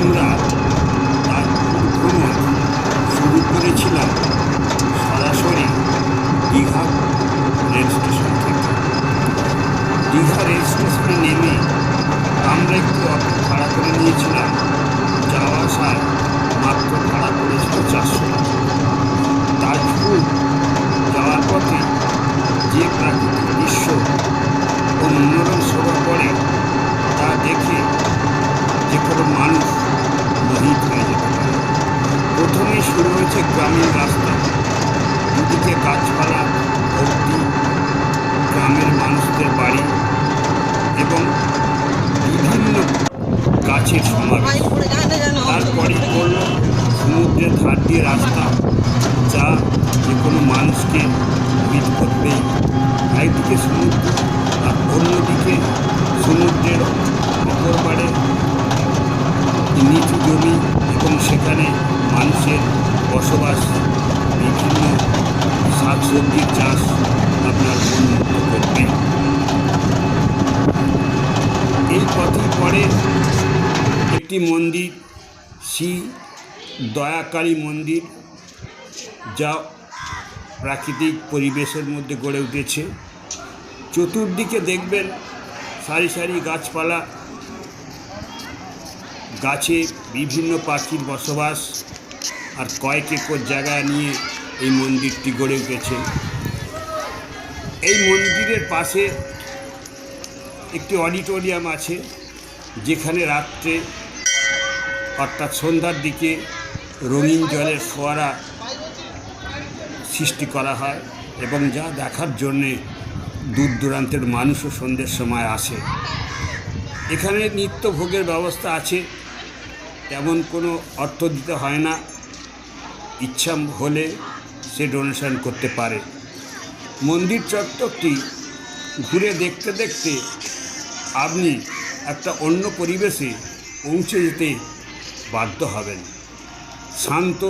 আমরা তার ভ্রমণ শুরু করেছিলাম সরাসরি দীঘা রেল স্টেশন থেকে। দীঘা রেল স্টেশনে নেমে আমরা একটু অটো ভাড়া করে নিয়েছিলাম। যাওয়া আসার মাত্র ভাড়া করেছিল 400 টাকা। তাজপুর যাওয়ার পথে যে প্রাকৃতিক দৃশ্য ও মনোরম শোভা পড়ে তা দেখে যে কোনো মানুষ মোহিত হয়ে যেতে পারে। প্রথমেই শুরু হয়েছে গ্রামীণ রাস্তা, দুদিকে গাছপালা ভর্তি, গ্রামের মানুষদের বাড়ি এবং বিভিন্ন গাছের সমাবেশ। তারপরে পড়ল সমুদ্রের ধার দিয়ে রাস্তা, যা যে কোনো মানুষকে মোহিত করবেই। একদিকে সমুদ্র আর অন্যদিকে সমুদ্রের অপর পাড়ে নিচু জমি এবং সেখানে মানুষের বসবাস, বিভিন্ন শাকসবজির চাষ আপনার উন্নত করবে। এই পথেই পরে একটি মন্দির, শ্রী দয়াকালী মন্দির, যা প্রাকৃতিক পরিবেশের মধ্যে গড়ে উঠেছে। চতুর্দিকে দেখবেন সারি সারি গাছপালা, গাছে বিভিন্ন পাখির বসবাস, আর কয়েক একর জায়গা নিয়ে এই মন্দিরটি গড়ে উঠেছে। এই মন্দিরের পাশে একটি অডিটোরিয়াম আছে, যেখানে রাত্রে অর্থাৎ সন্ধ্যার দিকে রঙিন জলের ফোয়ারা সৃষ্টি করা হয় এবং যা দেখার জন্যে দূর দূরান্তের মানুষও সন্ধ্যের সময় আসে। এখানে নিত্য ভোগের ব্যবস্থা আছে, তেমন কোনো অর্থ দিতে হয় না। ইচ্ছা হলে সে ডোনেশন করতে পারে। মন্দির চত্বরটি ঘুরে দেখতে দেখতে আপনি একটা অন্য পরিবেশে পৌঁছে যেতে বাধ্য হবেন। শান্ত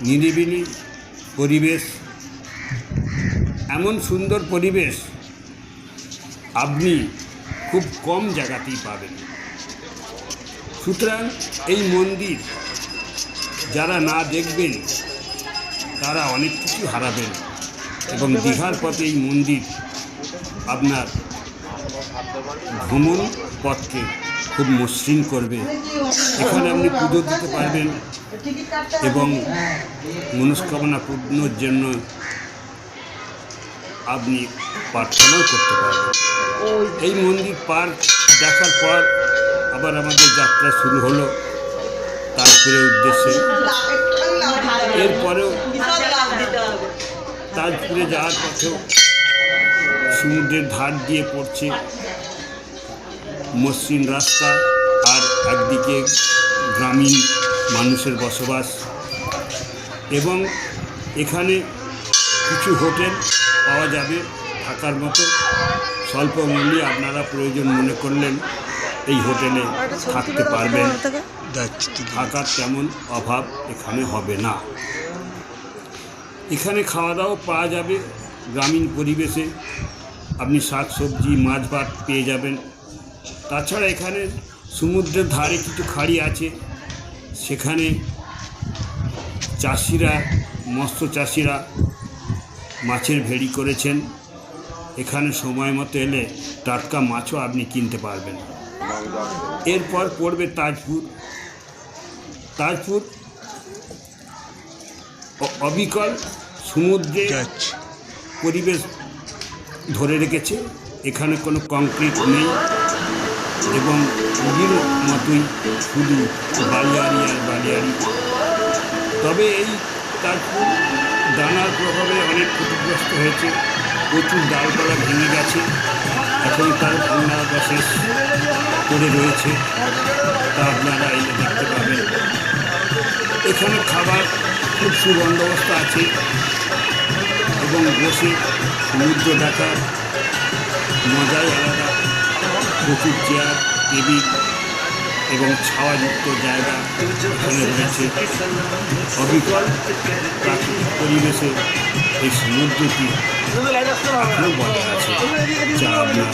নিরিবিলি পরিবেশ, এমন সুন্দর পরিবেশ আপনি খুব কম জায়গাতেই পাবেন। সুতরাং এই মন্দির যারা না দেখবেন তারা অনেক কিছু হারাবেন এবং দীঘার পথে এই মন্দির আপনার ভ্রমণ পথকে খুব মসৃণ করবে। এখানে আপনি পুজো দিতে পারবেন এবং মনস্কামনা পূর্ণর জন্য আপনি প্রার্থনাও করতে পারবেন। এই মন্দির পার্ক দেখার পর আবার আমাদের যাত্রা শুরু হলো তাজপুরের উদ্দেশ্যে। এরপরেও তাজপুরে যাওয়ার পথেও সমুদ্রের ধার দিয়ে পড়ছে মসৃণ রাস্তা, আর একদিকে গ্রামীণ মানুষের বসবাস এবং এখানে কিছু হোটেল পাওয়া যাবে থাকার মতো। স্বল্প মূল্যে আপনারা প্রয়োজন মনে করলেন এই হোটেলে থাকতে পারবেন। থাকার তেমন অভাব এখানে হবে না। এখানে খাওয়া দাওয়া পাওয়া যাবে গ্রামীণ পরিবেশে, আপনি শাক সবজি মাছ ভাত পেয়ে যাবেন। তাছাড়া এখানে সমুদ্রের ধারে কিছু খাড়ি আছে, সেখানে চাষিরা, মৎস্য চাষিরা মাছের ভেড়ি করেছেন। এখানে সময় মতো এলে টাটকা মাছও আপনি কিনতে পারবেন। এরপর পড়বে তাজপুর। তাজপুর অবিকল সমুদ্রে পরিবেশ ধরে রেখেছে, এখানে কোনো কংক্রিট নেই এবং পুরীর মতোই শুধু বালিয়াড়ি আর বালিয়াড়ি। তবে এই তাজপুর দানার প্রভাবে অনেক ক্ষতিগ্রস্ত হয়েছে, প্রচুর ডালপালা ভেঙে গেছে, এখন তার ভাঙাবশেষ পড়ে রয়েছে, তা আপনারা এলে দেখতে পাবেন। এখানে খাবার খুব সুবন্দোবস্ত আছে এবং বসে সমুদ্র দেখার মজাই আলাদা। প্রচুর চেয়ার, টেবিল এবং ছাওয়াযুক্ত জায়গা এখানে রয়েছে। অবিকল প্রাকৃতিক পরিবেশে এই সমুদ্রটি এখনও বজায় আছে, যা আপনার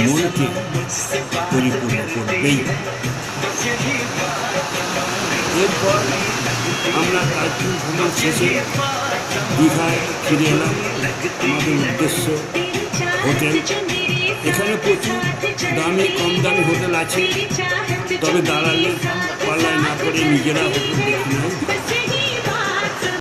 মনকে পরিপূর্ণ করবেই। এরপর আমরা তাজপুর ভ্রমণ শেষে দীঘায় ফিরে এলাম। আমাদের উদ্দেশ্য হোটেল। এখানে প্রচুর দামি কম দামি হোটেল আছে, তবে দালালের পাল্লায় না পড়ে নিজেরা হোটেল দেখে নেয়।